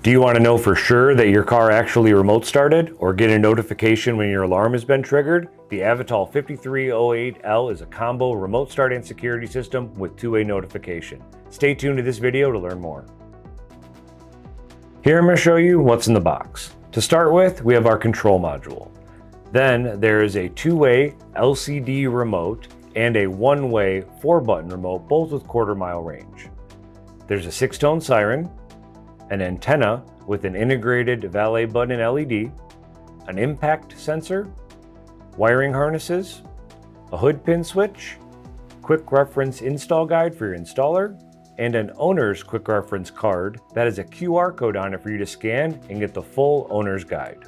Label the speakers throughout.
Speaker 1: Do you want to know for sure that your car actually remote started or get a notification when your alarm has been triggered? The Avital 5308L is a combo remote start and security system with two-way notification. Stay tuned to this video to learn more. Here I'm going to show you what's in the box. To start with, we have our control module. Then there is a two-way LCD remote and a one-way 4-button remote, both with quarter-mile range. There's a 6-tone siren, an antenna with an integrated valet button LED, an impact sensor, wiring harnesses, a hood pin switch, quick reference install guide for your installer, and an owner's quick reference card that has a QR code on it for you to scan and get the full owner's guide.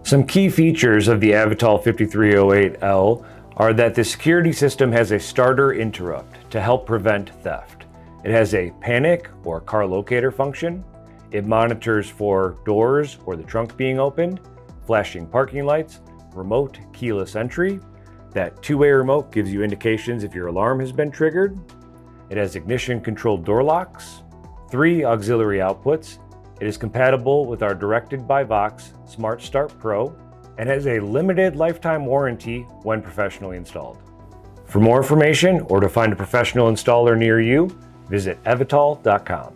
Speaker 1: Some key features of the Avital 5308L are that the security system has a starter interrupt to help prevent theft. It has a panic or car locator function. It monitors for doors or the trunk being opened, flashing parking lights, remote keyless entry. That two-way remote gives you indications if your alarm has been triggered. It has ignition controlled door locks, 3 auxiliary outputs. It is compatible with our directed by Vox Smart Start Pro and has a limited lifetime warranty when professionally installed. For more information or to find a professional installer near you, visit avital.com.